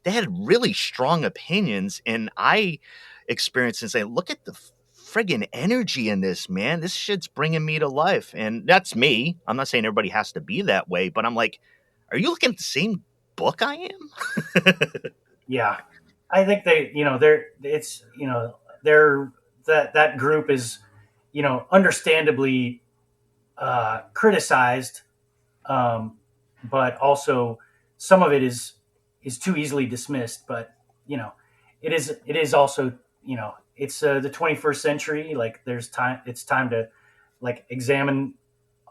they had really strong opinions. And I experienced and say, look at the friggin' energy in this, man. This shit's bringing me to life. And that's me. I'm not saying everybody has to be that way, but I'm like, are you looking at the same book I am? Yeah. I think that group is, understandably criticized, but also some of it is too easily dismissed. But it is also it's the 21st century. Like it's time to like examine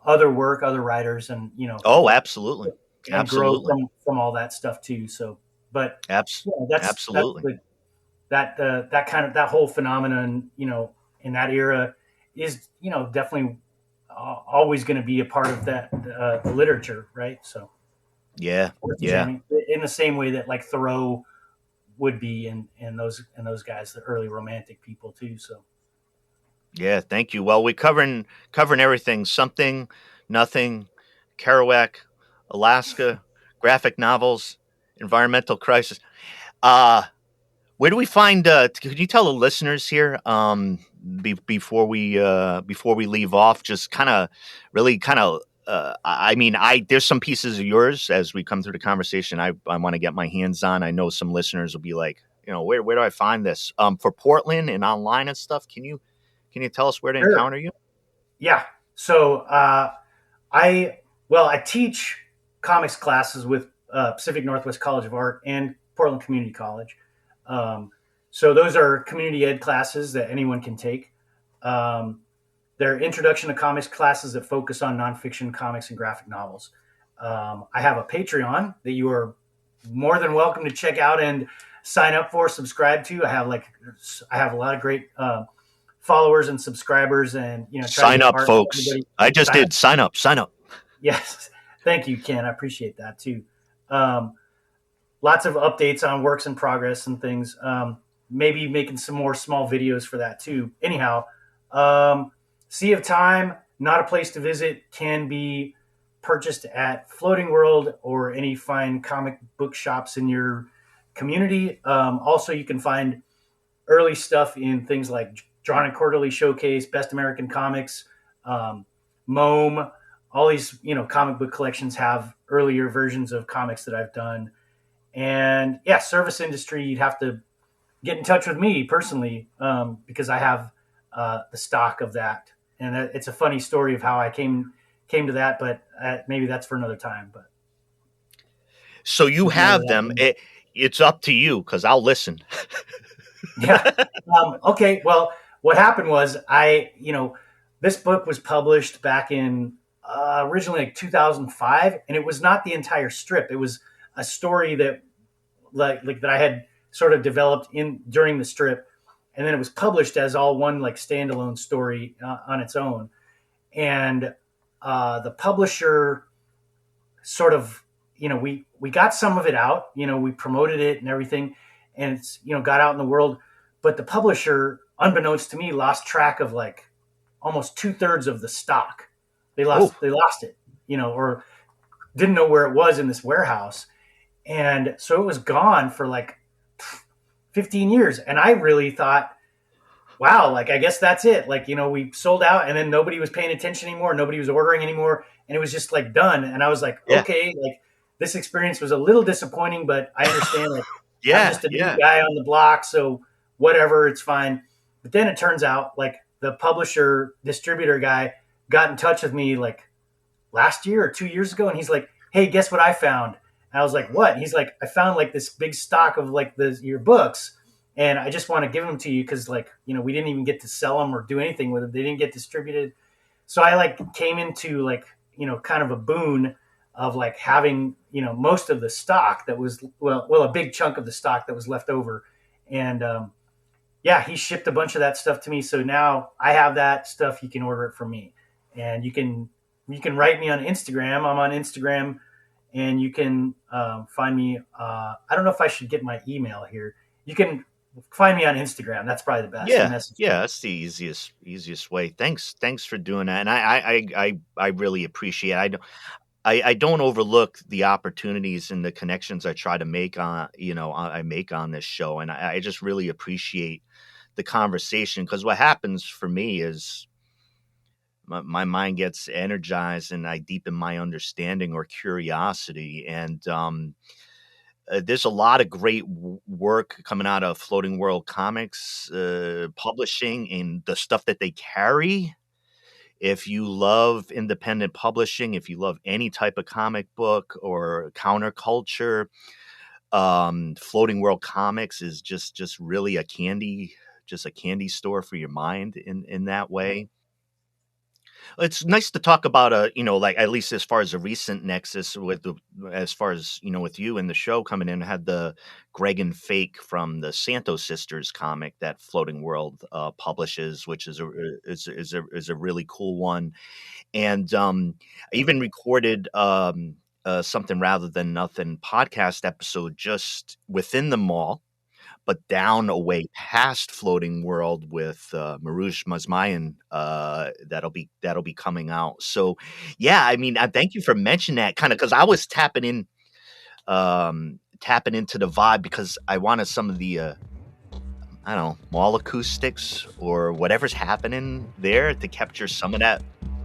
other work, other writers, and Oh, absolutely, and absolutely, grow from all that stuff too. So, but absolutely. That whole phenomenon, in that era is, definitely always going to be a part of that the literature, right? So yeah, in the same way that like Thoreau would be, and those guys, the early romantic people too. So yeah, thank you. Well, we're covering everything: something, nothing, Kerouac, Alaska, graphic novels, environmental crisis. Where do we find? Could you tell the listeners here before we leave off? Just really there's some pieces of yours as we come through the conversation. I want to get my hands on. I know some listeners will be like, where do I find this? For Portland and online and stuff. Can you tell us where to encounter you? Yeah. So I teach comics classes with Pacific Northwest College of Art and Portland Community College. So those are community ed classes that anyone can take. They're introduction to comics classes that focus on nonfiction comics and graphic novels. I have a Patreon that you are more than welcome to check out and sign up for, subscribe to. I have a lot of great followers and subscribers, and sign up, folks. I just did sign up. Yes, thank you, Ken. I appreciate that too. Lots of updates on works in progress and things. Maybe making some more small videos for that too. Anyhow, Sea of Time, Not a Place to Visit can be purchased at Floating World or any fine comic book shops in your community. Also, you can find early stuff in things like Drawn and Quarterly Showcase, Best American Comics, Mome. All these, comic book collections have earlier versions of comics that I've done. And yeah, service industry, you'd have to get in touch with me personally, because I have the stock of that. And it's a funny story of how I came to that, but maybe that's for another time. But so you have them. It's up to you, because I'll listen. Yeah. Okay. Well, what happened was this book was published back in originally like 2005, and it was not the entire strip. It was a story that like that I had sort of developed during the strip, and then it was published as all one like standalone story on its own. And the publisher sort of, we got some of it out, we promoted it and everything, and it's, got out in the world, but the publisher, unbeknownst to me, lost track of like almost 2/3 of the stock. They lost it, or didn't know where it was in this warehouse. And so it was gone for like 15 years. And I really thought, wow, like, I guess that's it. Like, we sold out, and then nobody was paying attention anymore. Nobody was ordering anymore. And it was just like done. And I was like, okay, like this experience was a little disappointing, but I understand, like, I'm just a new guy on the block. So whatever, it's fine. But then it turns out like the publisher distributor guy got in touch with me like last year or 2 years ago. And he's like, hey, guess what I found? And I was like, what? He's like, I found like this big stock of like your books, and I just want to give them to you because like, we didn't even get to sell them or do anything with them. They didn't get distributed. So I like came into like, kind of a boon of like having, most of the stock that was, well, a big chunk of the stock that was left over. And he shipped a bunch of that stuff to me. So now I have that stuff. You can order it from me, and you can write me on Instagram. I'm on Instagram. And you can find me. I don't know if I should get my email here. You can find me on Instagram. That's probably the best. Yeah, that's the easiest way. Thanks for doing that. And I really appreciate it. I don't overlook the opportunities and the connections I try to make on I make on this show, and I just really appreciate the conversation, because what happens for me is my mind gets energized and I deepen my understanding or curiosity. And there's a lot of great work coming out of Floating World Comics publishing, and the stuff that they carry. If you love independent publishing, if you love any type of comic book or counterculture, Floating World Comics is just really a candy store for your mind in that way. It's nice to talk about like at least as far as a recent nexus as far as with you and the show coming in. I had the Greg and Fake from the Santo Sisters comic that Floating World publishes, which is a really cool one. And I even recorded Something Rather Than Nothing podcast episode just within the mall, but down away past Floating World with Marouche Mazmayan, that'll be coming out. So yeah, I mean, I thank you for mentioning that, kind of, because I was tapping into the vibe, because I wanted some of the I don't know, mall acoustics or whatever's happening there to capture some of that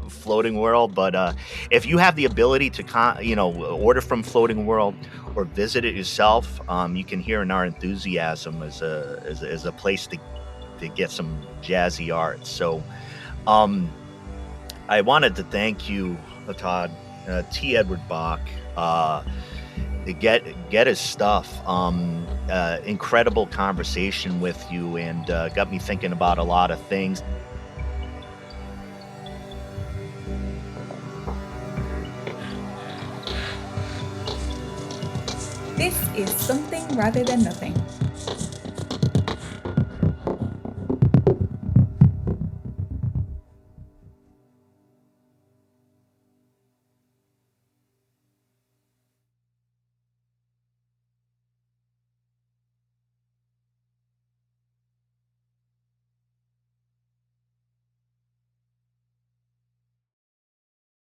Floating World. But if you have the ability to order from Floating World or visit it yourself, you can hear in our enthusiasm as a place to get some jazzy art. So I wanted to thank you, Todd, T. Edward Bak, to get his stuff. Incredible conversation with you, and got me thinking about a lot of things. This is Something Rather Than Nothing.